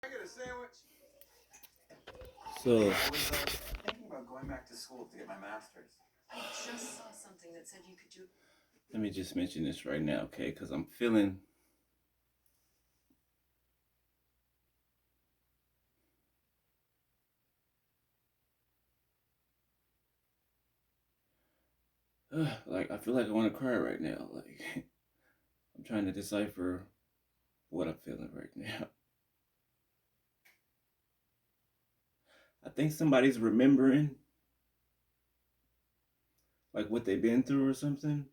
I get a sandwich? So I was thinking about going back to school to get my master's. I just saw something that said you could do. let me just mention this right now, okay? Because I'm feeling like I feel like I want to cry right now. Like I'm trying to decipher what I'm feeling right now. I think somebody's remembering like what they've been through or something.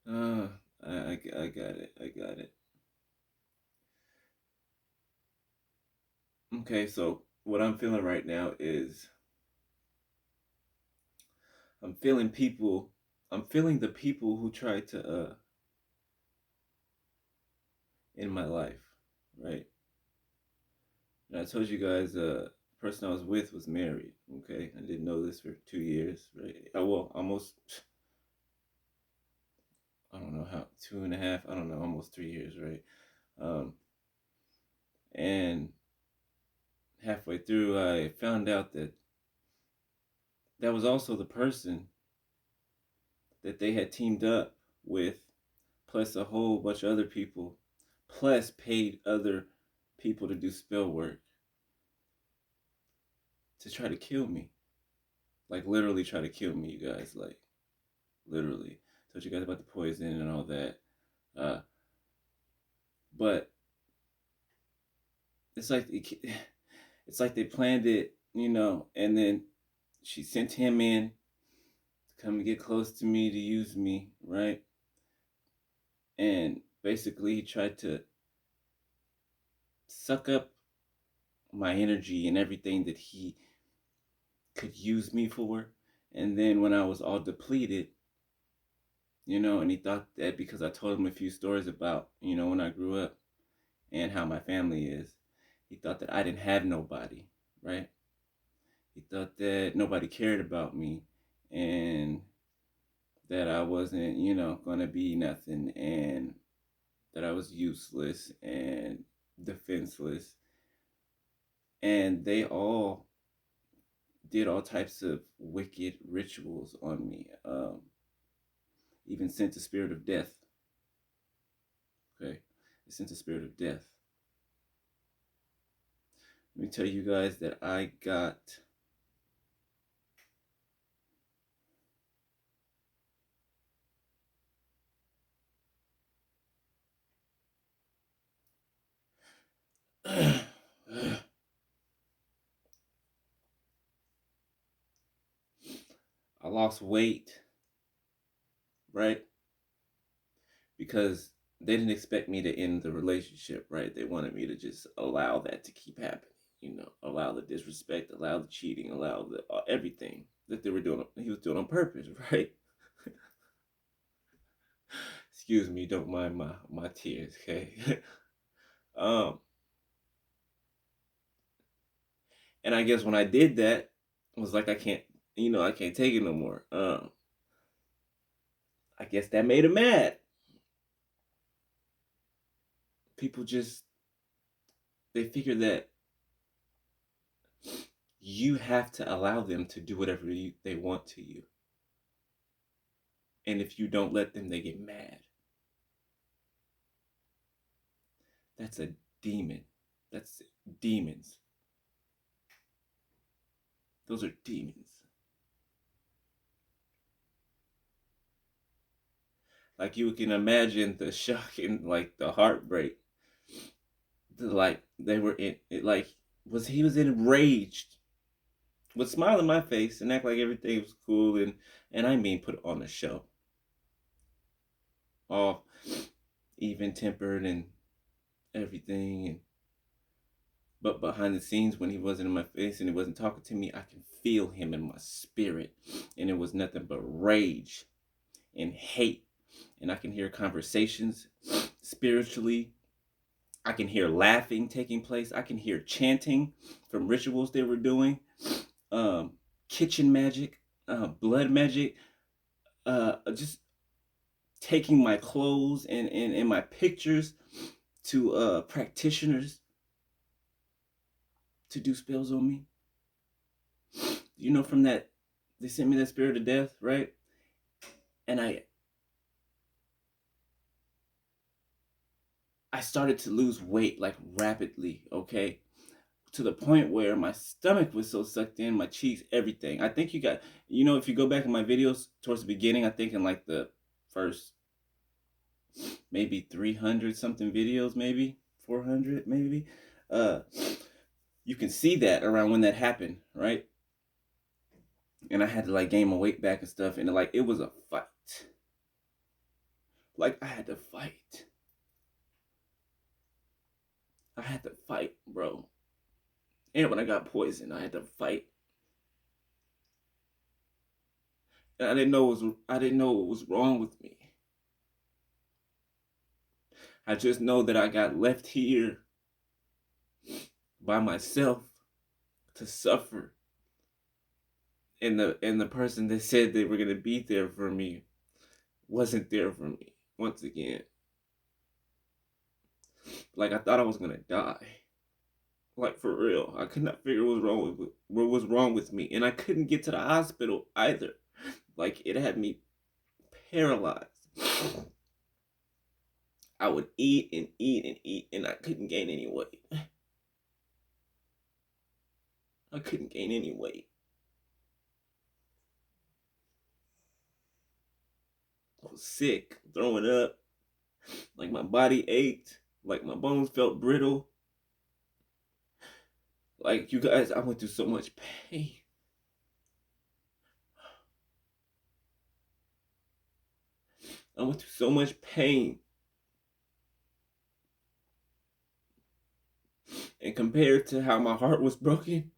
Uh, I got it. I got it. Okay, so what I'm feeling right now is I'm feeling people. I'm feeling the people who try to in my life, right? And I told you guys, the person I was with was married. Okay, I didn't know this for 2 years, right? Well, almost. I don't know how 2.5. I don't know, almost 3 years, right? Um, and halfway through, I found out that that was also the person that they had teamed up with, plus a whole bunch of other people, plus paid other people to do spell work to try to kill me. Like literally try to kill me, you guys. Like literally. Told you guys about the poison and all that. Uh, but it's like it's like they planned it, and then she sent him in to come and get close to me to use me, right? And basically he tried to suck up my energy and everything that he could use me for. And then when I was all depleted, and he thought that because I told him a few stories about, when I grew up and how my family is, he thought that I didn't have nobody, right? He thought that nobody cared about me and that I wasn't, going to be nothing and that I was useless and defenseless. And they all did all types of wicked rituals on me. Even sent the spirit of death. Okay, they sent the spirit of death. Let me tell you guys that I got I lost weight, right? Because they didn't expect me to end the relationship, right? They wanted me to just allow that to keep happening, allow the disrespect, allow the cheating, allow the everything that they were doing. He was doing on purpose, right? Excuse me, don't mind my tears, okay? um, and I guess when I did that, it was like I can't take it no more. I guess that made him mad. People just they figure that you have to allow them to do whatever they want to you. And if you don't let them, they get mad. That's a demon. That's demons. Those are demons. Like you can imagine the shock and like the heartbreak. Like they were in it, like he was enraged, would smile in my face and act like everything was cool and I mean put on a show. All even tempered and everything and but behind the scenes when he wasn't in my face and he wasn't talking to me, I can feel him in my spirit. And it was nothing but rage and hate. And I can hear conversations spiritually. I can hear laughing taking place. I can hear chanting from rituals they were doing. Kitchen magic, blood magic, just taking my clothes and my pictures to practitioners to do spells on me. You know, from that, they sent me that spirit of death, right? And I started to lose weight like rapidly, okay? To the point where my stomach was so sucked in, my cheeks, everything. I think you know, if you go back in my videos towards the beginning, I think in like the first maybe 300 something videos, maybe 400, maybe. Uh, you can see that around when that happened, right? And I had to like gain my weight back and stuff, and like it was a fight. Like I had to fight. I had to fight, bro. And when I got poisoned, I had to fight. And I didn't know what was wrong with me. I just know that I got left here by myself to suffer. And the person that said they were gonna be there for me wasn't there for me once again. Like I thought I was gonna die. Like for real. I could not figure what was wrong with me. And I couldn't get to the hospital either. Like it had me paralyzed. I would eat and eat and eat and I couldn't gain any weight. I couldn't gain any weight. I was sick, throwing up. Like my body ached. Like my bones felt brittle. Like you guys, I went through so much pain. I went through so much pain. And compared to how my heart was broken,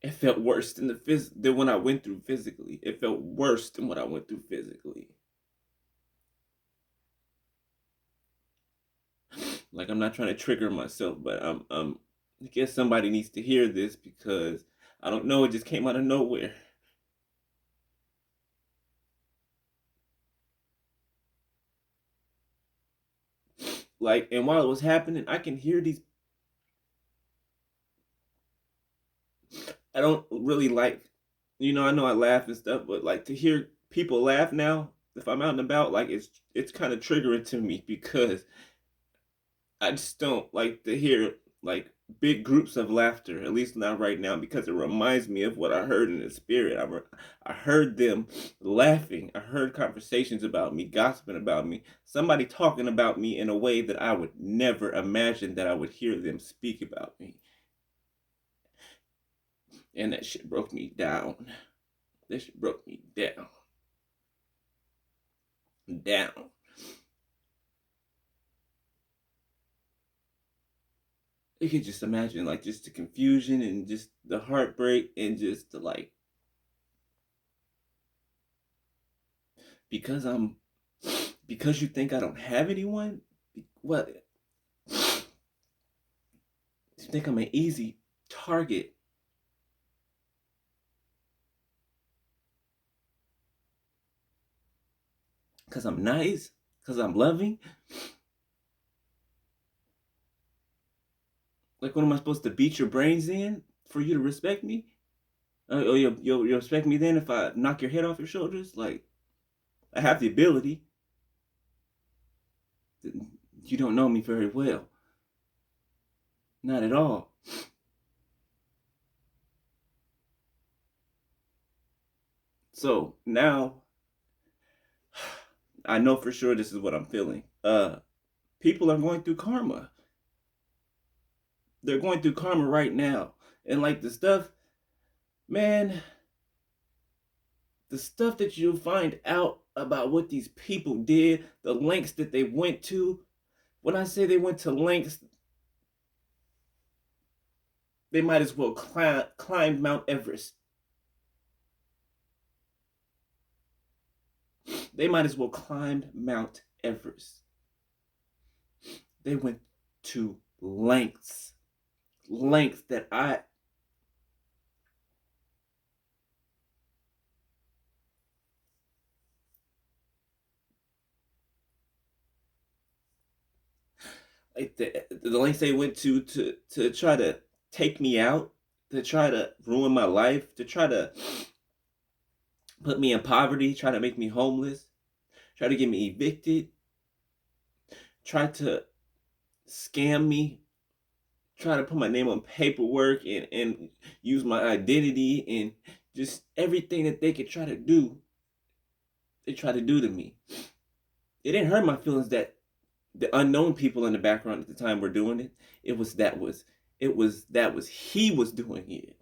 it felt worse than than when I went through physically. It felt worse than what I went through physically. Like I'm not trying to trigger myself, but I guess somebody needs to hear this because I don't know, it just came out of nowhere. Like, and while it was happening, I can hear these. I don't really like, you know, I know I laugh and stuff, but like to hear people laugh now, if I'm out and about, like it's kind of triggering to me because I just don't like to hear like big groups of laughter, at least not right now, because it reminds me of what I heard in the spirit. I heard them laughing. I heard conversations about me, gossiping about me, somebody talking about me in a way that I would never imagine that I would hear them speak about me. And that shit broke me down. That shit broke me down. Down. You could just imagine, like, just the confusion and just the heartbreak and just the, like, because you think I don't have anyone? What? You think I'm an easy target? Because I'm nice? Because I'm loving? Like, what am I supposed to beat your brains in for you to respect me? Oh, you'll respect me then if I knock your head off your shoulders? Like, I have the ability. You don't know me very well. Not at all. So now I know for sure this is what I'm feeling. People are going through karma. They're going through karma right now. And like the stuff, man, the stuff that you find out about what these people did, the lengths that they went to. When I say they went to lengths, they might as well climb Mount Everest. They might as well climb Mount Everest. They went to lengths that like the lengths they went to try to take me out, to try to ruin my life, to try to put me in poverty, try to make me homeless, try to get me evicted, try to scam me, try to put my name on paperwork and use my identity and just everything that they could try to do, they try to do to me. It didn't hurt my feelings that the unknown people in the background at the time were doing it. It was he was doing it.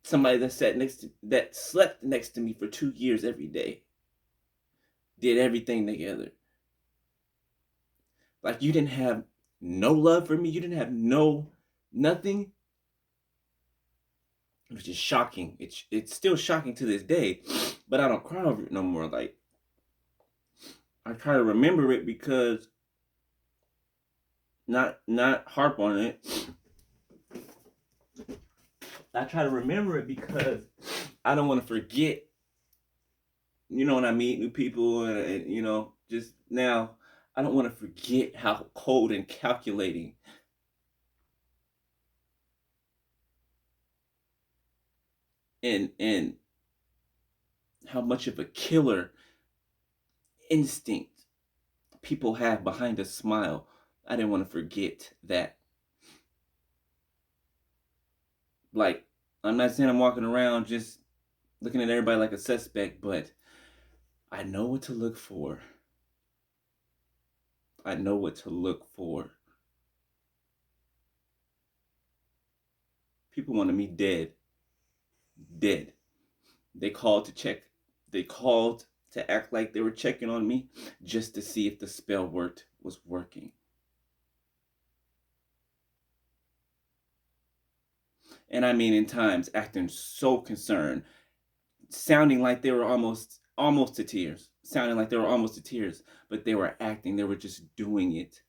Somebody that slept next to me for 2 years every day, did everything together. Like, you didn't have no love for me. You didn't have nothing. It was just shocking. It's still shocking to this day, but I don't cry over it no more. Like, I try to remember it because not harp on it. I try to remember it because I don't want to forget. When I meet new people and just now, I don't want to forget how cold and calculating and how much of a killer instinct people have behind a smile. I didn't want to forget that. Like, I'm not saying I'm walking around just looking at everybody like a suspect, but I know what to look for. I know what to look for. People wanted me dead. Dead. They called to check. They called to act like they were checking on me just to see if the spell was working. And I mean, in times, acting so concerned, sounding like they were almost to tears, but they were acting. They were just doing it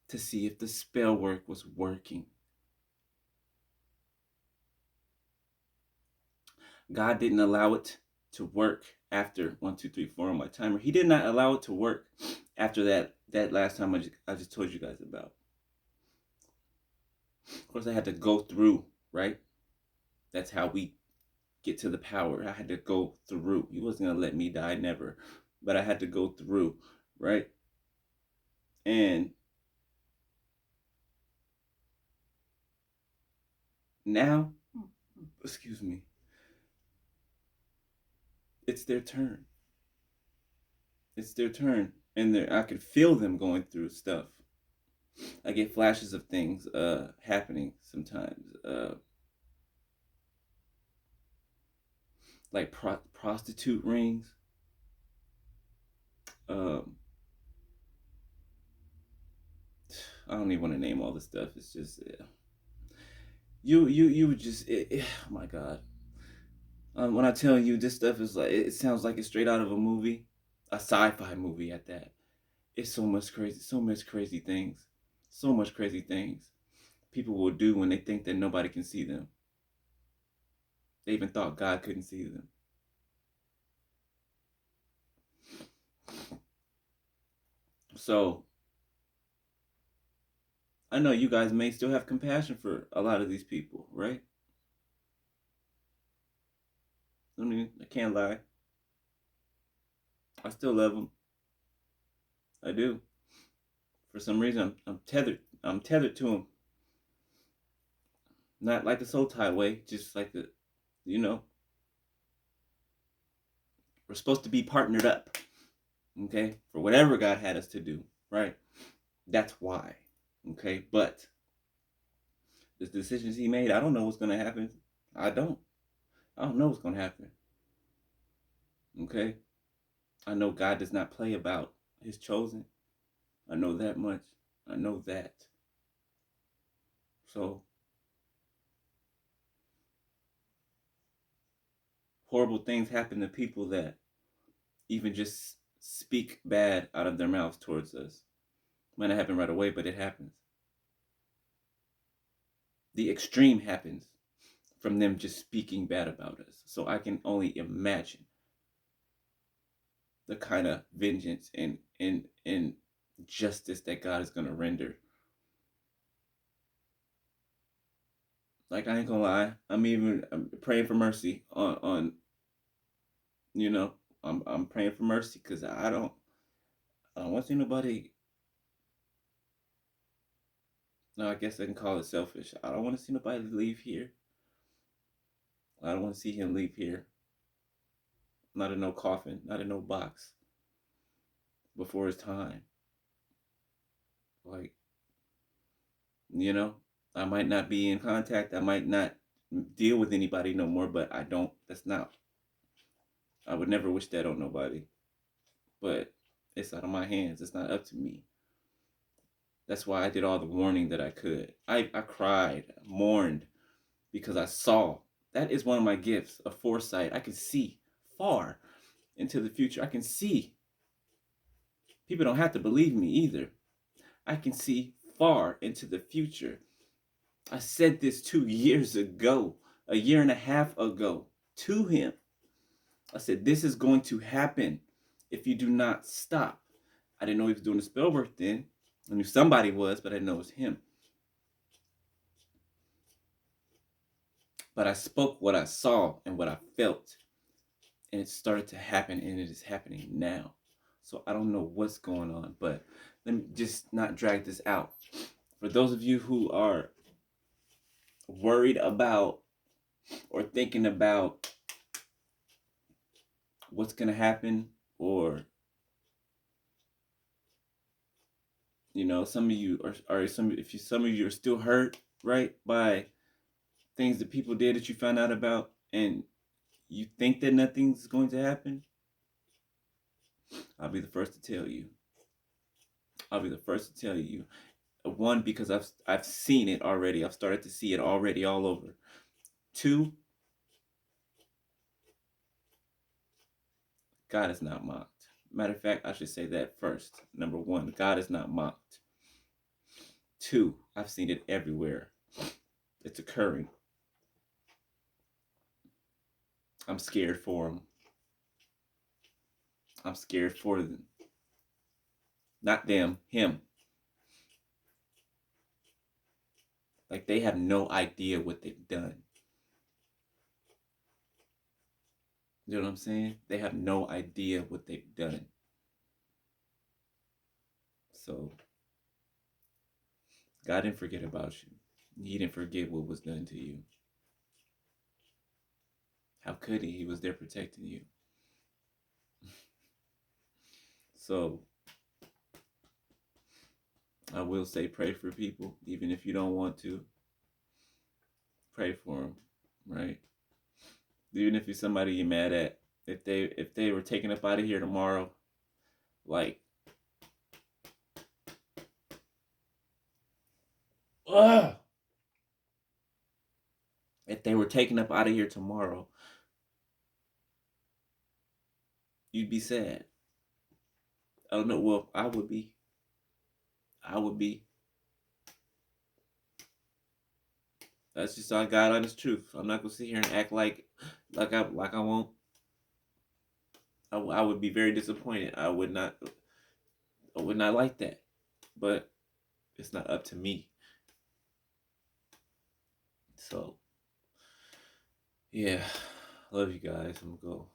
to see if the spell work was working. God didn't allow it to work after 1, 2, 3, 4 on my timer. He did not allow it to work after that last time I just told you guys about. Of course, I had to go through, right? That's how we get to the power. I had to go through. He wasn't gonna let me die, never. But I had to go through, right? And now, excuse me, it's their turn. It's their turn. And I could feel them going through stuff. I get flashes of things happening sometimes. Like prostitute rings. I don't even want to name all this stuff. It's just you would just oh my God. When I tell you this stuff is like, it sounds like it's straight out of a movie, a sci-fi movie at that. It's so much crazy things, so much crazy things people will do when they think that nobody can see them. They even thought God couldn't see them. So I know you guys may still have compassion for a lot of these people, right? I mean, I can't lie. I still love them. I do. For some reason, I'm tethered. I'm tethered to them. Not like the soul tie way, just like we're supposed to be partnered up, okay, for whatever God had us to do, right? That's why, okay? But the decisions he made, I don't know what's going to happen. I don't know what's going to happen, okay? I know God does not play about his chosen. I know that much. I know that. So, horrible things happen to people that even just speak bad out of their mouths towards us. Might not happen right away, but it happens. The extreme happens from them just speaking bad about us. So I can only imagine the kind of vengeance and justice that God is going to render. Like, I ain't gonna lie, I'm praying for mercy on you know, I'm praying for mercy because I don't want to see nobody. No, I guess I can call it selfish. I don't want to see nobody leave here. I don't want to see him leave here. Not in no coffin, not in no box before his time. Like, you know, I might not be in contact. I might not deal with anybody no more, but I would never wish that on nobody. But it's out of my hands. It's not up to me. That's why I did all the warning that I could. I cried, mourned, because I saw. That is one of my gifts, a foresight. I can see far into the future. I can see. People don't have to believe me either. I can see far into the future. I said this 2 years ago, a year and a half ago, to him. I said, this is going to happen if you do not stop. I didn't know he was doing the spell work then. I knew somebody was, but I didn't know it was him. But I spoke what I saw and what I felt. And it started to happen, and it is happening now. So I don't know what's going on, but let me just not drag this out. For those of you who are worried about or thinking about what's going to happen, or some of you some of you are still hurt, right, by things that people did that you found out about, and you think that nothing's going to happen. I'll be the first to tell you. One, because I've seen it already. I've started to see it already all over. Two, God is not mocked. Matter of fact, I should say that first. Number one, God is not mocked. Two, I've seen it everywhere. It's occurring. I'm scared for them. I'm scared for them. Not them, him. Like, they have no idea what they've done. You know what I'm saying? They have no idea what they've done. So, God didn't forget about you. He didn't forget what was done to you. How could he? He was there protecting you. So, I will say, pray for people, even if you don't want to. Pray for them, right? Even if it's somebody you're mad at. If they were taken up out of here tomorrow, like, if they were taken up out of here tomorrow, you'd be sad. I don't know. Well, I would be. That's just our God honest truth. I'm not gonna sit here and act like I won't. I would be very disappointed. I would not like that. But it's not up to me. So, yeah, love you guys. I'm gonna go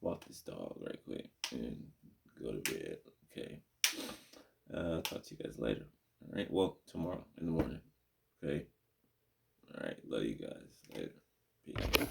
walk this dog right quick and go to bed. Okay. I'll talk to you guys later. All right. Well, tomorrow in the morning. Okay. All right. Love you guys. Later. Peace.